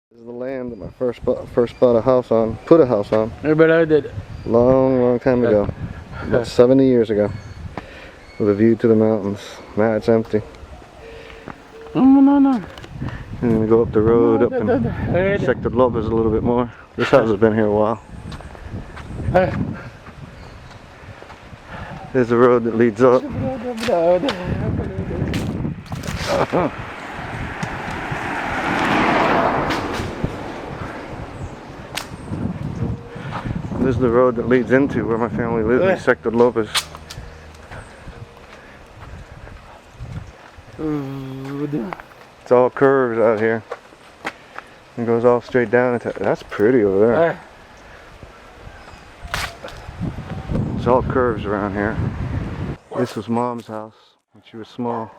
This is the land that my first bought a house on, put a house on. Everybody did. Long time ago. About 70 years ago. With a view to the mountains. Now it's empty. No. I'm gonna go up the road up in Sector Lopez a little bit more. This house has been here a while. There's a road that leads up. This is the road that leads into where my family lives in Sector Lopez. It's all curves out here. It goes all straight down into, that's pretty over there. It's all curves around here. This was Mom's house when she was small.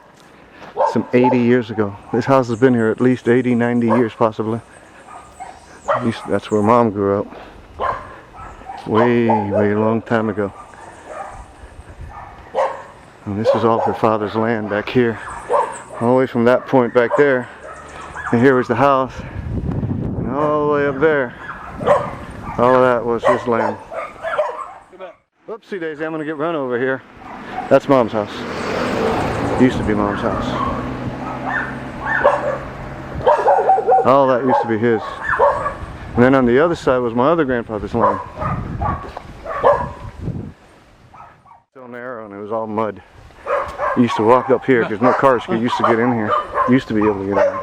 Some 80 years ago. This house has been here at least 80, 90 years possibly. That's where Mom grew up. Way a long time ago. And this was all her father's land back here. All the way from that point back there. And here was the house. And all the way up there. All of that was his land. Whoopsie daisy, I'm gonna get run over here. That's Mom's house. Used to be Mom's house. All that used to be his. And then on the other side was my other grandfather's land. So narrow and it was all mud. You used to walk up here because no cars used to get in here. Used to be able to get in.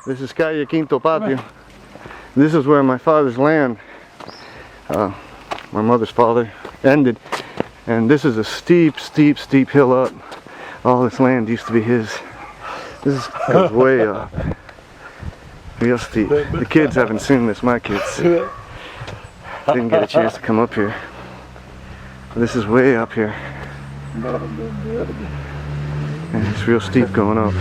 This is Cayey Quinto Patio. This is where my father's land, my mother's father, ended. And this is a steep hill up. All this land used to be his. This goes way up. Real steep. The kids haven't seen this, my kids. Didn't get a chance to come up here. This is way up here. And it's real steep going up.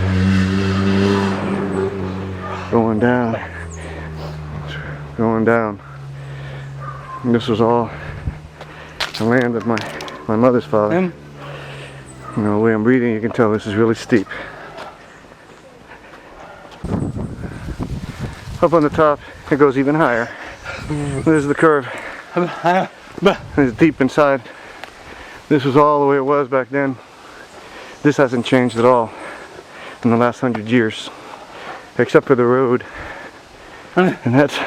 Going down. Going down. And this was all the land of my mother's father. You know, the way I'm reading, you can tell this is really steep. Up on the top, it goes even higher. There's the curve. It's deep inside. This was all the way it was back then. This hasn't changed at all in the last 100 years, except for the road. And that's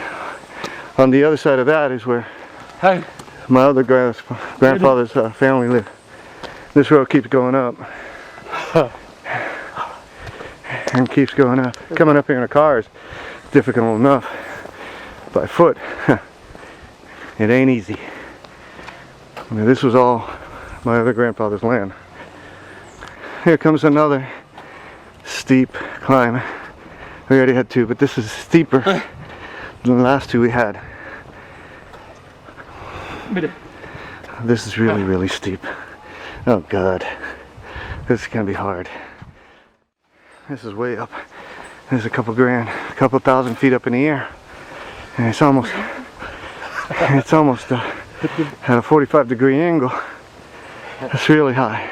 on the other side of that is where my other grandfather's family lived. This road keeps going up. And keeps going up. Coming up here in a car is difficult enough. By foot, it ain't easy. I mean, this was all my other grandfather's land. Here comes another steep climb. We already had two, but this is steeper than the last two we had. This is really steep. Oh God, this is gonna be hard. This is way up. There's a couple thousand feet up in the air, and it's almost at a 45-degree angle. It's really high.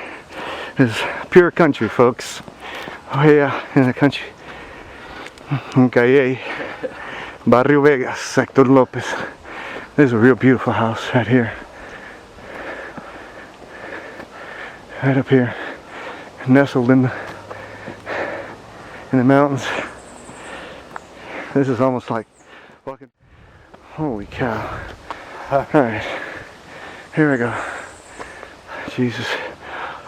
It's pure country, folks. Way out in the country. In Cayey, Barrio Vegas, Sector Lopez. There's a real beautiful house right here. Right up here, nestled in the mountains. This is almost like walking. Holy cow. Alright, here we go. Jesus.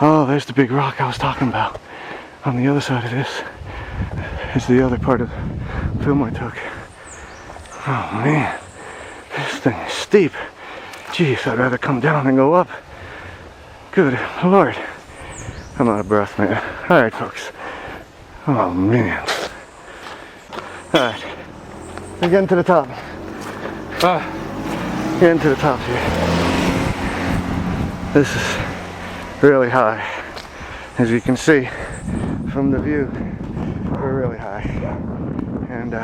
Oh, there's the big rock I was talking about. On the other side of this is the other part of the film I took. Oh man, this thing is steep. Jeez, I'd rather come down than go up. Good Lord. I'm out of breath, man. Alright, folks. Oh man. Alright. We're getting to the top. Getting to the top here. This is really high. As you can see from the view, we're really high. And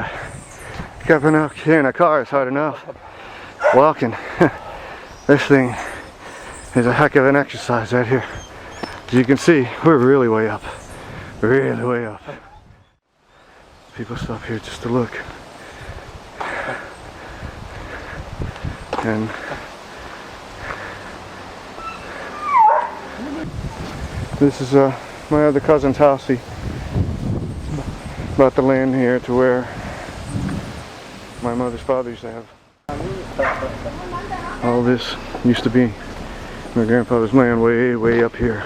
coming up here in a car is hard enough. Walking, this thing is a heck of an exercise right here. As you can see, we're really way up. Really way up. People stop here just to look. And this is my other cousin's house. He bought the land here to where my mother's father used to have. All this used to be my grandfather's land way up here.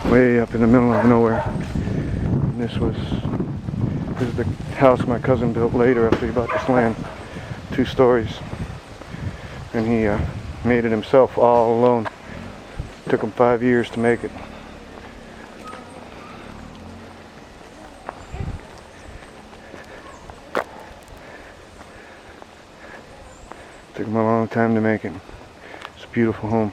Way up in the middle of nowhere. And this is the house my cousin built later after he bought this land. 2 stories. And he made it himself all alone. Took him 5 years to make it. Took him a long time to make it. It's a beautiful home.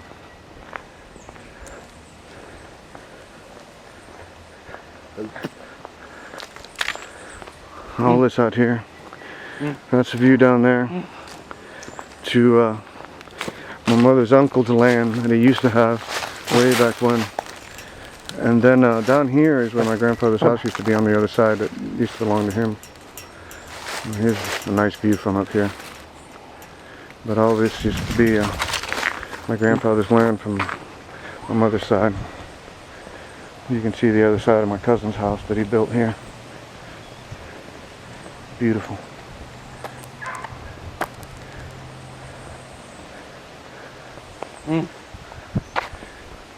All this out here. That's the view down there to my mother's uncle's land that he used to have way back when. And then down here is where my grandfather's house used to be on the other side that used to belong to him. And here's a nice view from up here. But all this used to be my grandfather's land from my mother's side. You can see the other side of my cousin's house that he built here. Beautiful.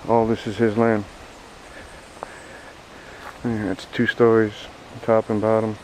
All this is his land. Yeah, it's 2 stories, top and bottom.